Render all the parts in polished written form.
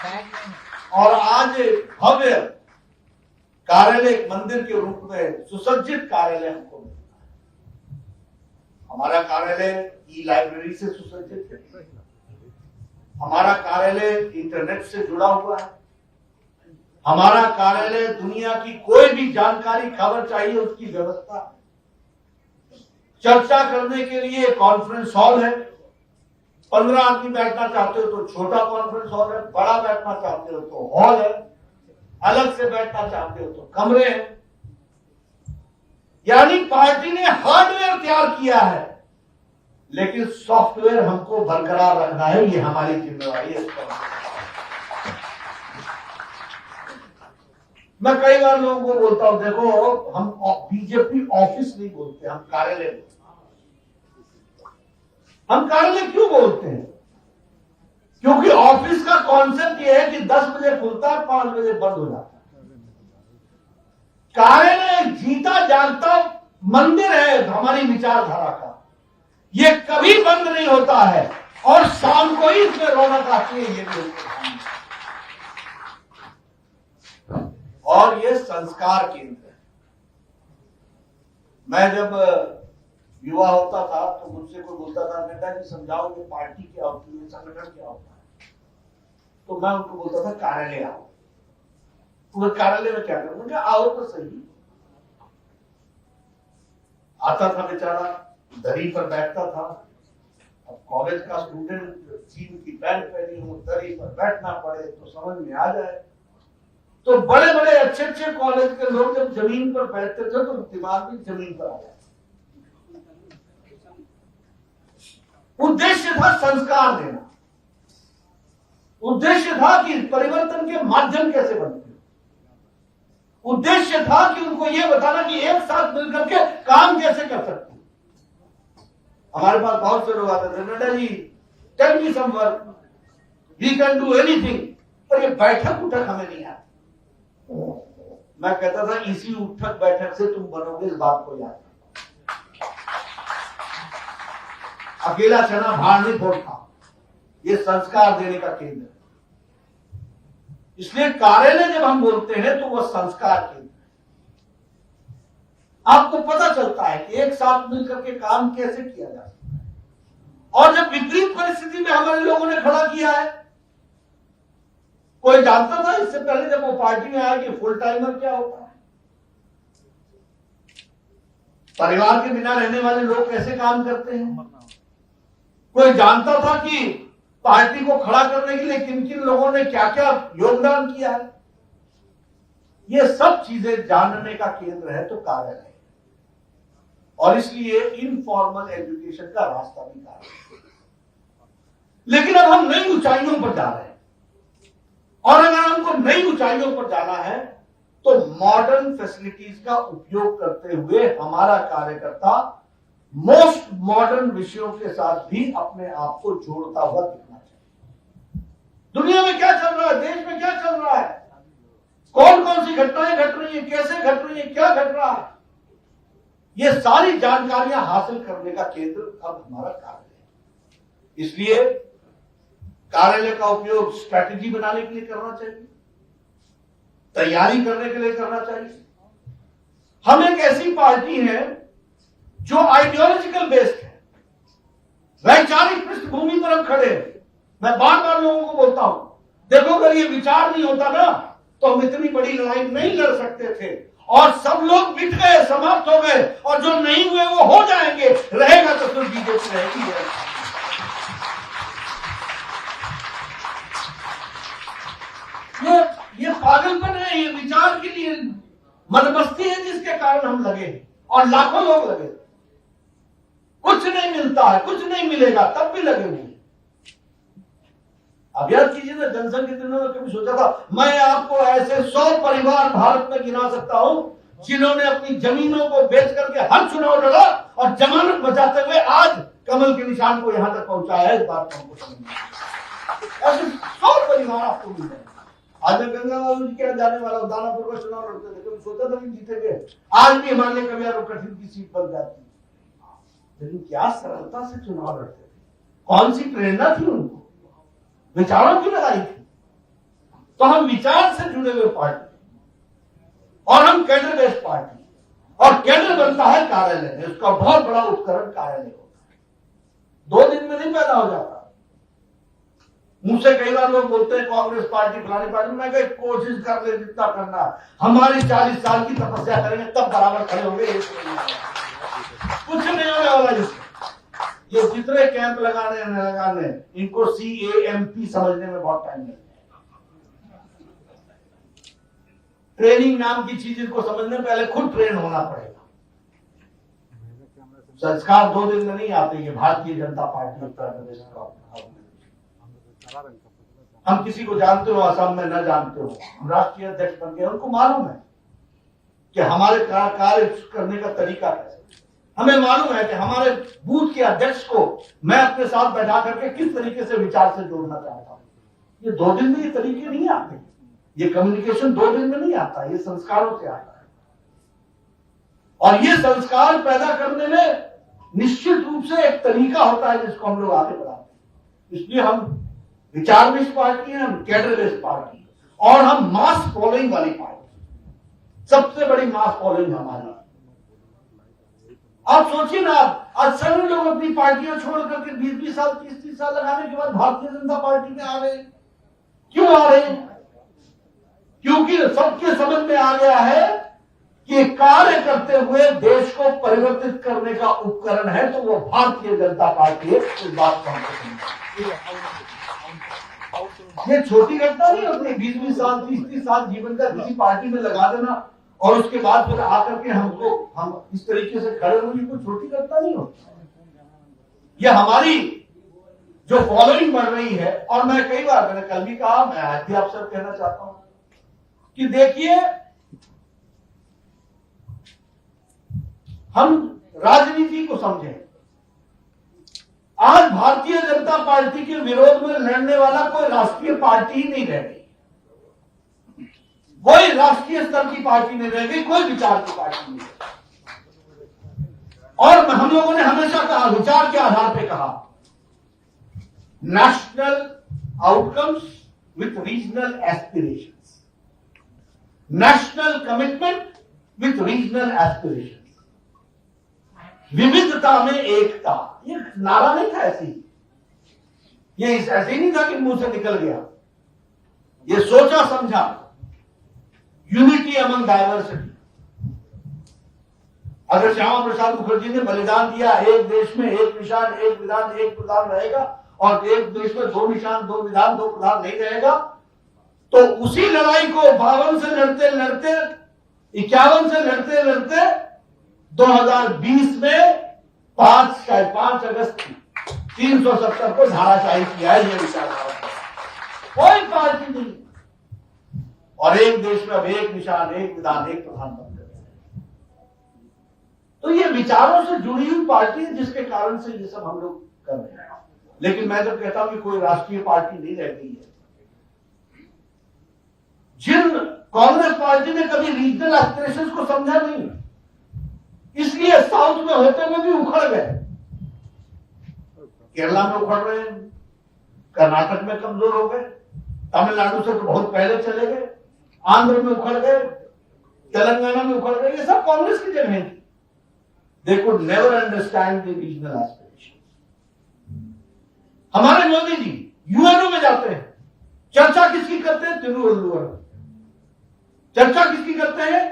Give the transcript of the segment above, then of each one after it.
और आज भव्य कार्यालय एक मंदिर के रूप में सुसज्जित कार्यालय हमको मिलता है। हमारा कार्यालय ई लाइब्रेरी से सुसज्जित है। हमारा कार्यालय इंटरनेट से जुड़ा हुआ है। हमारा कार्यालय दुनिया की कोई भी जानकारी खबर चाहिए उसकी व्यवस्था है। चर्चा करने के लिए कॉन्फ्रेंस हॉल है। 15 आदमी बैठना चाहते हो तो छोटा कॉन्फ्रेंस हॉल है, बड़ा बैठना चाहते हो तो हॉल है, अलग से बैठना चाहते हो तो कमरे हैं। यानी पार्टी ने हार्डवेयर तैयार किया है, लेकिन सॉफ्टवेयर हमको बरकरार रखना है। ये हमारी जिम्मेवारी है। मैं कई बार लोगों को बोलता हूं, देखो हम बीजेपी ऑफिस नहीं बोलते, हम कार्यालय बोलते। हम कार्यालय क्यों बोलते हैं? क्योंकि ऑफिस का कॉन्सेप्ट यह है कि 10 बजे खुलता है, 5 बजे बंद हो जाता है। कार्यालय जीता जागता मंदिर है हमारी विचारधारा का। ये कभी बंद नहीं होता है और शाम को ही इसमें रौनक आती है। ये भी और ये संस्कार केंद्र है। मैं जब युवा होता था तो मुझसे कोई बोलता था, बेटा जी समझाओ ये पार्टी क्या होती है, संगठन क्या होता है। तो मैं उनको बोलता था कार्यालय आओ। तो कार्यालय में क्या करूं? आओ तो सही। आता था बेचारा, दरी पर बैठता था। अब कॉलेज का स्टूडेंट, जीन की पैंट पहनी हो, दरी पर बैठना पड़े तो समझ में आ जाए। तो बड़े बड़े अच्छे अच्छे कॉलेज के लोग जब जमीन पर बैठते थे तो दिमाग भी जमीन पर आ जाए। उद्देश्य था संस्कार देना। उद्देश्य था कि परिवर्तन के माध्यम कैसे बनते। उद्देश्य था कि उनको यह बताना कि एक साथ मिलकर के काम कैसे कर सकते। हमारे पास बहुत से लोग आते थे, Nadda ji tell me some work, we can do anything. पर ये बैठक उठक हमें नहीं आती। मैं कहता था इसी उठक बैठक से तुम बनोगे, इस बात को याद। अकेला चना भाड़ नहीं फोड़ता। ये संस्कार देने का केंद्र है। इसलिए कार्यालय जब हम बोलते हैं तो वह संस्कार केंद्र है। आपको पता चलता है कि एक साथ मिलकर के काम कैसे किया जा सकता है। और जब विपरीत परिस्थिति में हमारे लोगों ने खड़ा किया है, कोई जानता था इससे पहले जब वो पार्टी में आया कि फुल टाइमर क्या होता है, परिवार के बिना रहने वाले लोग कैसे काम करते हैं। कोई जानता था कि पार्टी को खड़ा करने के लिए किन किन लोगों ने क्या क्या योगदान किया है। ये सब चीजें जानने का केंद्र है तो कार्यालय। और इसलिए इनफॉर्मल एजुकेशन का रास्ता भी कार्यालय। लेकिन अब हम नई ऊंचाइयों पर जा रहे हैं, और अगर हमको नई ऊंचाइयों पर जाना है तो मॉडर्न फैसिलिटीज का उपयोग करते हुए हमारा कार्यकर्ता मोस्ट मॉडर्न विषयों के साथ भी अपने आप को जोड़ता हुआ दिखना चाहिए। दुनिया में क्या चल रहा है, देश में क्या चल रहा है, कौन कौन सी घटनाएं घट रही है, कैसे घट रही है, क्या घट रहा है, ये सारी जानकारियां हासिल करने का केंद्र अब हमारा कार्यालय है। इसलिए कार्यालय का उपयोग स्ट्रैटेजी बनाने के लिए करना चाहिए, तैयारी करने के लिए करना चाहिए। हम एक ऐसी पार्टी है जो आइडियोलॉजिकल बेस्ड है, वैचारिक पृष्ठभूमि पर हम खड़े हैं। मैं बार बार लोगों को बोलता हूं, देखो अगर ये विचार नहीं होता ना तो हम इतनी बड़ी लड़ाई नहीं लड़ सकते थे। और सब लोग मिट गए, समाप्त हो गए, और जो नहीं हुए वो हो जाएंगे। रहेगा तो फिर बीजेपी रहेगी। ये पागलपन है, ये विचार के लिए मनमस्ती है जिसके कारण हम लगे, और लाखों लोग लगे। कुछ नहीं मिलता है, कुछ नहीं मिलेगा, तब भी लगे हुए। अब याद कीजिए ना, जनसंघ के दिनों में कभी सोचा था मैं आपको ऐसे 100 परिवार भारत में गिना सकता हूं जिन्होंने अपनी जमीनों को बेच करके हर चुनाव लड़ा और जमानत बचाते हुए आज कमल के निशान को यहां तक पहुंचाया है। इस बात को हमको समझना, ऐसे 100 परिवार आपको मिल जाएंगे। आज मैं गंगा बाबू जी के जाने वाला दानापुर का चुनाव लड़ते थे, कभी सोचा था कि जीतेंगे। आज भी हमारे कभी यार कठिन की सीट बन जाती, लेकिन क्या सरलता से चुनाव लड़ते थे। कौन सी प्रेरणा थी उनको, विचारों की लड़ाई थी। तो हम विचार से जुड़े हुए पार्टी और हम कैडर बेस्ड पार्टी, और कैडर बनता है कार्यालय में, उसका बहुत बड़ा उपकरण कार्यालय होता है, 2 दिन में नहीं पैदा हो जाता। मुझसे कई बार लोग बोलते हैं कांग्रेस पार्टी फलानी पार्टी, मैं कहीं कोशिश कर ले जितना करना, हमारी 40 साल की तपस्या करेंगे तब बराबर खड़े होंगे। कुछ नहीं होने वाला जिससे ये जितने कैंप लगाने इनको CAMP समझने में बहुत टाइम लगता है। ट्रेनिंग नाम की चीज इनको समझने पहले खुद ट्रेन होना पड़ेगा। संस्कार 2 दिन में नहीं आते। ये भारतीय जनता पार्टी उत्तर प्रदेश का, हम किसी को जानते हो असम में न जानते हो, हम राष्ट्रीय अध्यक्ष बन गए, उनको मालूम है कि हमारे कार्य करने का तरीका कैसे। हमें मालूम है कि हमारे बूथ के अध्यक्ष को मैं अपने साथ बैठा करके किस तरीके से विचार से जोड़ना चाहता हूं। ये 2 दिन में ये तरीके नहीं आते, ये कम्युनिकेशन 2 दिन में नहीं आता, ये संस्कारों से आता है। और ये संस्कार पैदा करने में निश्चित रूप से एक तरीका होता है जिसको हम लोग आगे बढ़ाते हैं। इसलिए हम विचार बेस्ड पार्टी है, हम कैडर बेस्ड पार्टी, और हम मास फॉलोइंग वाली पार्टी। सबसे बड़ी मास फॉलोइंग हमारी। आप सोचिए ना, आज सभी लोग अपनी पार्टियां छोड़ करके 20-20 साल 30-30 साल लगाने के बाद भारतीय जनता पार्टी में आ रहे हैं। क्यों आ रहे हैं? क्योंकि सबके समझ में आ गया है कि कार्य करते हुए देश को परिवर्तित करने का उपकरण है तो वो भारतीय जनता पार्टी है। इस बात को हमको समझना, ये छोटी घटना नहीं होती। 20-20 साल 30-30 साल जीवन का किसी पार्टी में लगा देना और उसके बाद फिर आकर के हम इस तरीके से खड़े होंगे, कोई छोटी घटना नहीं होती। ये हमारी जो फॉलोइंग बढ़ रही है, और मैं कई बार, मैंने कल भी कहा, मैं आज भी आपसे कहना चाहता हूं कि देखिए, हम राजनीति को समझें। आज भारतीय जनता पार्टी के विरोध में लड़ने वाला कोई राष्ट्रीय पार्टी ही नहीं रह गई, कोई राष्ट्रीय स्तर की पार्टी नहीं रह गई, कोई विचार की पार्टी नहीं रह गई। और हम लोगों ने हमेशा कहा, विचार के आधार पर कहा, national outcomes with regional aspirations, national commitment with regional aspirations, विविधता में एकता। ये नारा नहीं था ऐसी, ये ऐसे नहीं था कि मुंह से निकल गया, ये सोचा समझा। Unity among diversity. अगर श्यामा प्रसाद मुखर्जी ने बलिदान दिया, एक देश में एक निशान, एक विधान, एक प्रधान रहेगा, और एक देश में 2 निशान, 2 विधान, 2 प्रधान नहीं रहेगा, तो उसी लड़ाई को 52 से लड़ते लड़ते, 51 से लड़ते लड़ते 2020 में 5 अगस्त 370 को धाराशाही किया है। ये विचारधारा कोई पार्टी नहीं, और एक देश में अब एक निशान, एक विधान, एक प्रधान बन गए। तो ये विचारों से जुड़ी हुई पार्टी है, जिसके कारण से ये सब हम लोग कर रहे हैं। लेकिन मैं जब कहता हूं कि कोई राष्ट्रीय पार्टी नहीं रह गई है, जिन कांग्रेस पार्टी ने कभी रीजनल एस्पिरेशंस को समझा नहीं, इसलिए साउथ में होते हुए भी उखड़ गए। केरला में उखड़ रहे हैं, कर्नाटक में कमजोर हो गए, तमिलनाडु से तो बहुत पहले चले गए, आंध्र में उखड़ गए, तेलंगाना में उखड़ गए। ये सब कांग्रेस की जगह थी। They could never understand the regional aspirations. हमारे मोदी जी यूएनओ में जाते हैं, चर्चा किसकी करते हैं? तिरुवल्लुवर। चर्चा किसकी करते हैं?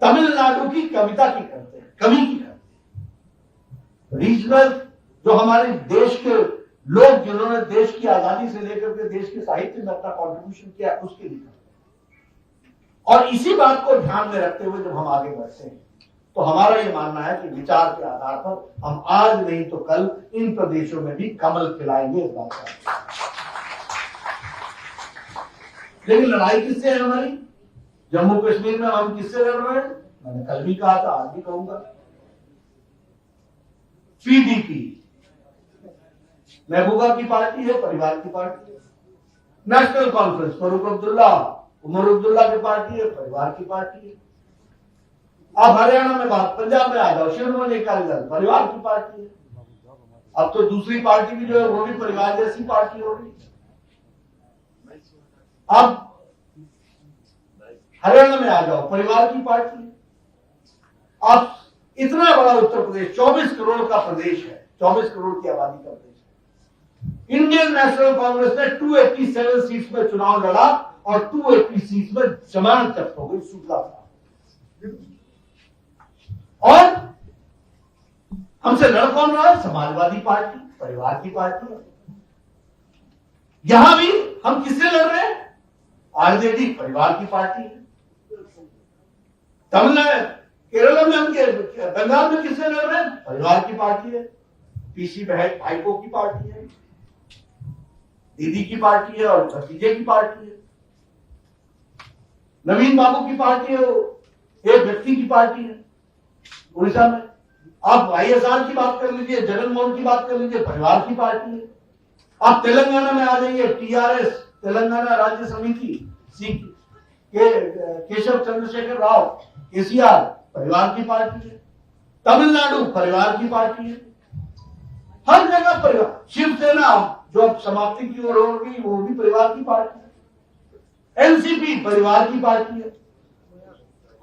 तमिलनाडु की कविता की करते हैं, कवि की करते हैं। रीजनल जो हमारे देश के लोग, जिन्होंने देश की आजादी से लेकर के देश के साहित्य में अपना कॉन्ट्रीब्यूशन किया, उसके लिए करते हैं। और इसी बात को ध्यान में रखते हुए जब हम आगे बढ़ते हैं, तो हमारा ये मानना है कि विचार के आधार पर हम आज नहीं तो कल इन प्रदेशों में भी कमल खिलाएंगे। इस बात का, लेकिन लड़ाई किससे है हमारी? जम्मू कश्मीर में हम किससे लड़ रहे हैं? मैंने कल भी कहा था, आज भी कहूंगा, पीडीपी महबूबा की पार्टी है, परिवार की पार्टी है। नेशनल कॉन्फ्रेंस फारूक अब्दुल्ला, उमर अब्दुल्ला की पार्टी है, परिवार की पार्टी है। अब हरियाणा में बात, पंजाब में आ जाओ, शिरोमणि अकाली दल परिवार की पार्टी है। अब तो दूसरी पार्टी भी जो है वो भी परिवार जैसी पार्टी हो गई। अब हरियाणा में आ जाओ, परिवार की पार्टी है। आप इतना बड़ा उत्तर प्रदेश 24 करोड़ का प्रदेश है, 24 करोड़ की आबादी का प्रदेश है। इंडियन नेशनल कांग्रेस ने 287 सीट्स में चुनाव लड़ा और 280 सीट्स में जमानत जब्त हो गई, शुक्ला साहब। और हमसे लड़ कौन रहा है? समाजवादी पार्टी, परिवार की पार्टी है। यहां भी हम किससे लड़ रहे हैं? आरजेडी, परिवार की पार्टी है। तमिलनाडु, केरला में हम, बंगाल में किससे लड़ रहे हैं? परिवार की पार्टी है। पीसी भाईपो की पार्टी है, दीदी की पार्टी है और भतीजे की पार्टी है। नवीन बाबू की पार्टी है, एक व्यक्ति की पार्टी है। उड़ीसा में आप वाईएसआर की बात कर लीजिए, जगन मोहन की बात कर लीजिए, परिवार की पार्टी है। आप तेलंगाना में आ जाइए, टीआरएस, तेलंगाना राज्य समिति, केशव चंद्रशेखर राव, केसीआर, परिवार की पार्टी है। तमिलनाडु, परिवार की पार्टी है। हर जगह परिवार। शिवसेना जो अब समाप्ति की ओर हो गई, वो भी परिवार की पार्टी है। एनसीपी, परिवार की पार्टी है।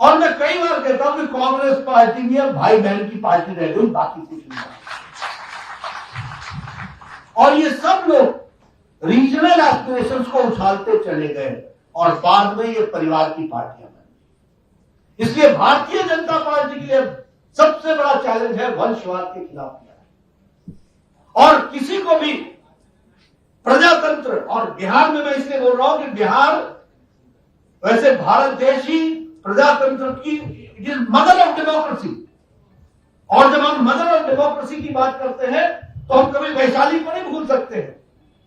और मैं कई बार कहता हूं कि कांग्रेस पार्टी में भाई बहन की पार्टी रह गई, बाकी कुछ नहीं। और ये सब लोग रीजनल एस्पिरेशंस को उछालते चले गए और बाद में ये परिवार की पार्टियां बनी। इसलिए भारतीय जनता पार्टी के लिए सबसे बड़ा चैलेंज है वंशवाद के खिलाफ लड़ाई। और किसी को भी प्रजातंत्र, और बिहार में मैं इसलिए बोल रहा हूं कि बिहार वैसे भारत देश ही प्रजातंत्र की, it is mother of democracy. और जब हम मदर ऑफ डेमोक्रेसी की बात करते हैं तो हम कभी वैशाली को नहीं भूल सकते हैं,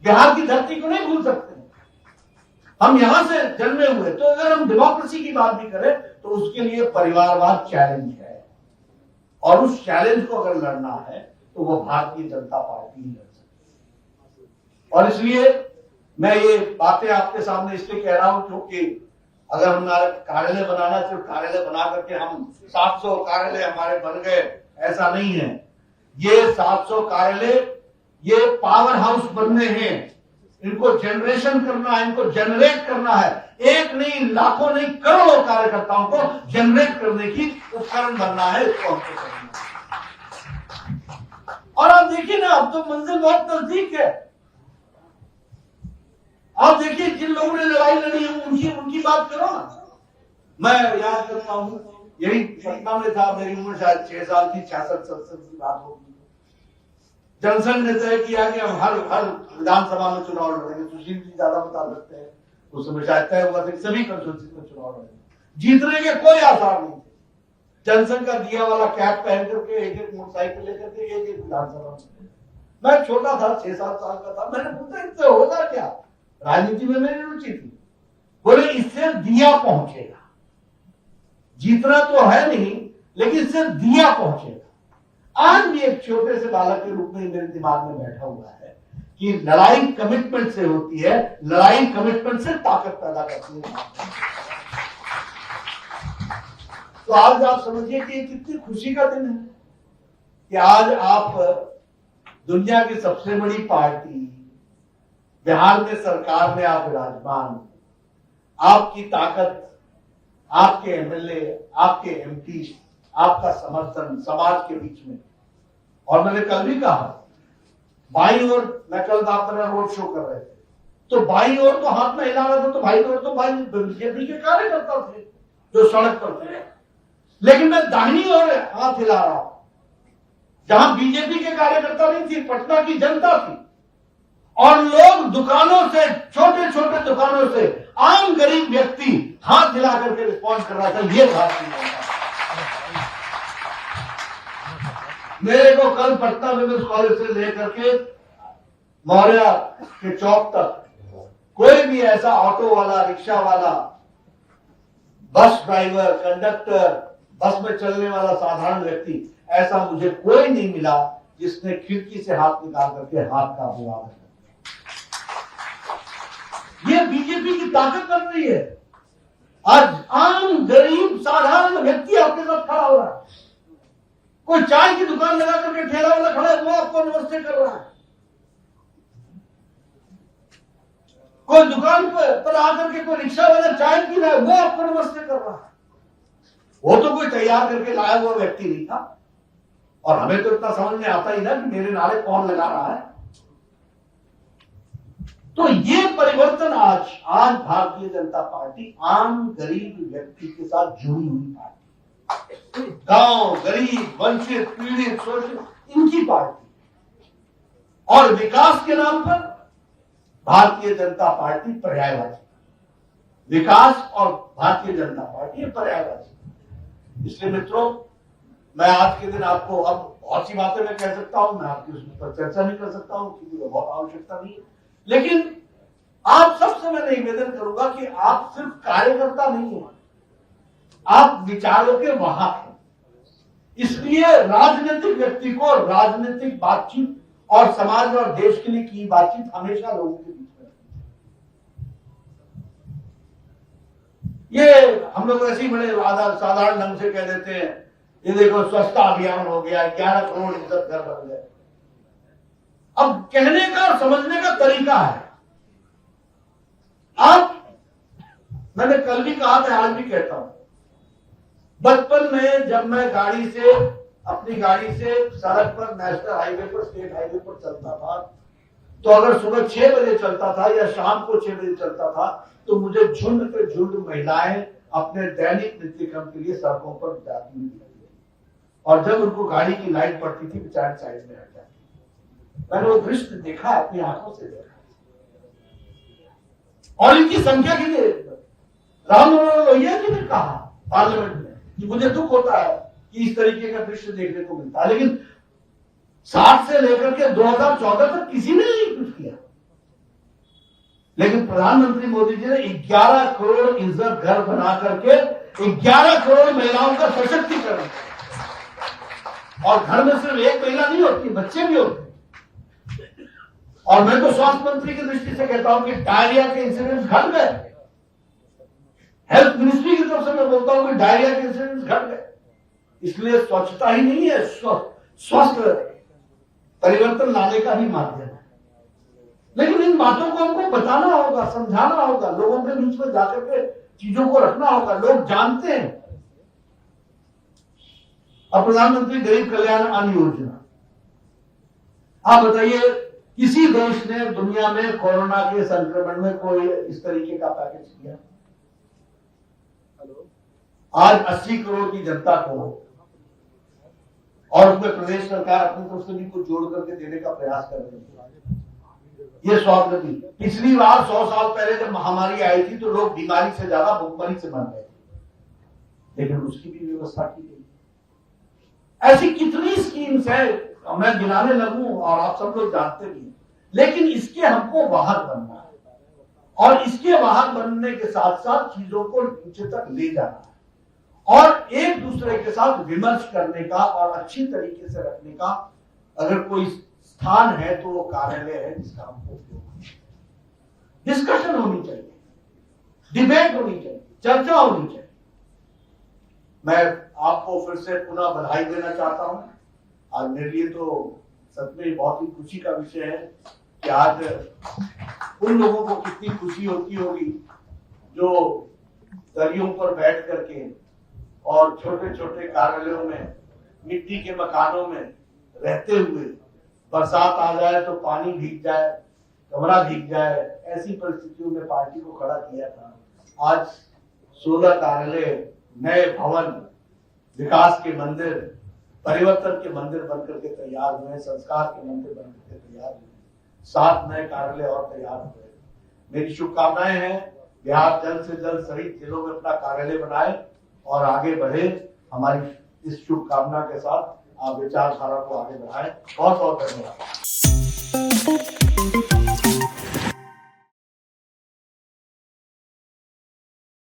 बिहार की धरती को नहीं भूल सकते हैं। हम यहां से जन्मे हुए, तो अगर हम डेमोक्रेसी की बात भी करें तो उसके लिए परिवारवाद चैलेंज है। और उस चैलेंज को अगर लड़ना है तो वो भारतीय जनता पार्टी ही लड़ सकती है। और इसलिए मैं ये बातें आपके सामने इसलिए कह रहा हूं क्योंकि अगर हमारे कार्यालय बनाना, सिर्फ कार्यालय बना करके हम 700 कार्यालय हमारे बन गए, ऐसा नहीं है। ये 700 कार्यालय ये पावर हाउस बनने हैं, इनको जनरेशन करना है, इनको जनरेट करना है। एक नहीं, लाखों नहीं, करोड़ों कार्यकर्ताओं को जनरेट करने की उपकरण बनना है, इसको हमको करना है। और आप देखिए ना, अब तो मंजिल बहुत नजदीक है। आप देखिए जिन लोगों ने लड़ाई लड़ी है उनकी बात करो ना। मैं याद करता हूं, यही पटना में था, मेरी उम्र शायद 6 साल थी, 66-67 की बात होगी। जनसंघ ने तय किया कि हम हर विधानसभा में चुनाव लड़ेंगे। सुशील जी ज्यादा बता सकते हैं, उस समय शायद तय हुआ था सभी कंस्टिट्यूंसी में चुनाव लड़ेंगे। जीतने के कोई आसार नहीं थे। जनसंघ का दिया वाला कैप पहन करके एक मोटरसाइकिल लेकर के एक विधानसभा में, मैं छोटा था, 6-7 साल का था। मैंने पूछा इससे होगा क्या? राजनीति में मेरी रुचि थी। बोले इससे दिया पहुंचेगा, जीतना तो है नहीं लेकिन इससे दिया पहुंचेगा। आज भी एक छोटे से बालक के रूप में मेरे दिमाग में बैठा हुआ है कि लड़ाई कमिटमेंट से होती है, लड़ाई कमिटमेंट से ताकत पैदा करती है। तो आज आप समझिए कि कितनी खुशी का दिन है कि आज आप दुनिया की सबसे बड़ी पार्टी, बिहार में सरकार में आप विराजमान, आपकी ताकत, आपके एमएलए, आपके एमपी, आपका समर्थन समाज के बीच में। और मैंने कल भी कहा, बाईं ओर, मैं कल आप मेरा रोड शो कर रहे थे, तो बाईं ओर तो हाथ में हिला रहा था, तो भाई ओर तो भाई बीजेपी के कार्यकर्ता थे जो सड़क पर थे। लेकिन मैं दाहिनी ओर हाथ हिला रहा हूं, जहां बीजेपी के कार्यकर्ता नहीं थी, पटना की जनता थी। और लोग दुकानों से, छोटे छोटे दुकानों से, आम गरीब व्यक्ति हाथ हिला करके रिस्पॉन्ड कर रहा था। ये भारतीय जनता। मेरे को कल पटना विमेंस कॉलेज से लेकर के मौर्या के चौक तक कोई भी ऐसा ऑटो वाला, रिक्शा वाला, बस ड्राइवर, कंडक्टर, बस में चलने वाला साधारण व्यक्ति, ऐसा मुझे कोई नहीं मिला जिसने खिड़की से हाथ निकाल करके हाथ का अभिवादन किया। ये बीजेपी की ताकत बन रही है। आज आम गरीब साधारण व्यक्ति आपके साथ खड़ा हो रहा है। कोई चाय की दुकान लगा करके ठेला वाला खड़ा है, वो आपको नमस्ते कर रहा है। कोई दुकान पर आकर के कोई रिक्शा वाला चाय पी रहा है, वो आपको नमस्ते कर रहा है। वो तो कोई तैयार करके लाया हुआ व्यक्ति नहीं था। और हमें तो इतना समझ में आता ही ना कि मेरे नारे कौन लगा रहा है। तो ये परिवर्तन आज भारतीय जनता पार्टी आम गरीब व्यक्ति के साथ जुड़ी हुई पार्टी, गांव, गरीब, वंचित, पीड़ित, शोषित, इनकी पार्टी। और विकास के नाम पर भारतीय जनता पार्टी पर्यायवादी। विकास और भारतीय जनता पार्टी पर्यायवादी। इसलिए मित्रों, मैं आज के दिन आपको, अब बहुत सी बातें मैं कह सकता हूं, मैं आपकी उस पर चर्चा नहीं कर सकता हूं क्योंकि बहुत आवश्यकता नहीं है। लेकिन आप सबसे मैं निवेदन करूंगा कि आप सिर्फ कार्यकर्ता नहीं हैं, आप विचारों के वाहक हैं। इसलिए राजनीतिक व्यक्ति को राजनीतिक बातचीत और समाज और देश के लिए की बातचीत हमेशा लोगों के बीच में। ये हम लोग ऐसे ही बड़े साधारण ढंग से कह देते हैं, ये देखो स्वच्छता अभियान हो गया, 11 करोड़ इज्जत घर बन गए। अब कहने का और समझने का तरीका है। मैंने कल भी कहा था, आज भी कहता हूं, बचपन में जब मैं अपनी गाड़ी से सड़क पर, नेशनल हाईवे पर, स्टेट हाईवे पर चलता था, तो अगर सुबह 6 बजे चलता था या शाम को 6 बजे चलता था, तो मुझे झुंड पे झुंड महिलाएं अपने दैनिक नित्यक्रम के लिए सड़कों पर जाती हुई, और जब उनको गाड़ी की लाइट पड़ती थी बेचारे साइड में हट जाती। मैंने वो दृश्य देखा, अपनी आंखों से देखा। और इनकी संख्या के लिए राम मनोहर लोहिया जी ने कहा पार्लियामेंट में कि मुझे दुख होता है कि इस तरीके का दृश्य देखने को मिलता है। लेकिन 60 से लेकर के 2014 तक किसी ने नहीं कुछ किया। लेकिन प्रधानमंत्री मोदी जी ने 11 करोड़ इज्जत घर बना करके 11 करोड़ महिलाओं का सशक्तिकरण, और घर में सिर्फ एक महिला नहीं होती, बच्चे भी होते हैं। और मैं तो स्वास्थ्य मंत्री की दृष्टि से कहता हूं कि डायरिया के इंसिडेंट्स घट गए। हेल्थ मिनिस्ट्री की तरफ से मैं बोलता हूं कि डायरिया के इंसिडेंट्स घट गए। इसलिए स्वच्छता ही नहीं है, स्वस्थ परिवर्तन लाने का ही माध्यम है। लेकिन इन बातों को हमको बताना होगा, समझाना होगा, लोगों के बीच में जाकर के चीजों को रखना होगा। लोग जानते हैं। अब प्रधानमंत्री गरीब कल्याण अन्न योजना, आप बताइए, किसी देश ने दुनिया में कोरोना के संक्रमण में कोई इस तरीके का पैकेज किया? आज 80 करोड़ की जनता को, और उसमें प्रदेश सरकार अपनी तरफ से भी कुछ जोड़ करके देने का प्रयास कर रही है। ये स्वावलंबी, पिछली बार 100 साल पहले जब महामारी आई थी तो लोग बीमारी से ज्यादा भूखमरी से मर गए, लेकिन उसकी भी व्यवस्था की गई। ऐसी कितनी स्कीम्स है, मैं गिनाने लगूं और आप सब लोग जानते भी हैं। लेकिन इसके हमको वाहक बनना है, और इसके वाहक बनने के साथ साथ चीजों को नीचे तक ले जाना है, और एक दूसरे के साथ विमर्श करने का और अच्छी तरीके से रखने का अगर कोई स्थान है तो वो कार्यालय है जिसका हमको उपयोग। डिस्कशन होनी चाहिए, डिबेट होनी चाहिए, चर्चा होनी चाहिए। मैं आपको फिर से पुनः बधाई देना चाहता हूं। आज मेरे लिए तो सच में बहुत ही खुशी का विषय है कि आज उन लोगों को कितनी खुशी होती होगी जो दरियों पर बैठ करके और छोटे छोटे कार्यालयों में, मिट्टी के मकानों में रहते हुए, बरसात आ जाए तो पानी भीग जाए, कमरा भीग जाए, ऐसी परिस्थितियों में पार्टी को खड़ा किया था। आज 16 कार्यालय, नए भवन, विकास के मंदिर, परिवर्तन के मंदिर बनकर के तैयार हुए, संस्कार के मंदिर बनकर के तैयार हुए, 7 नए कार्यालय और तैयार हुए। मेरी शुभकामनाएं हैं, बिहार जल्द से जल्द सभी जिलों में अपना कार्यालय बनाए और आगे बढ़े। हमारी इस शुभकामना के साथ आप विचारधारा को आगे बढ़ाएं। बहुत बहुत धन्यवाद।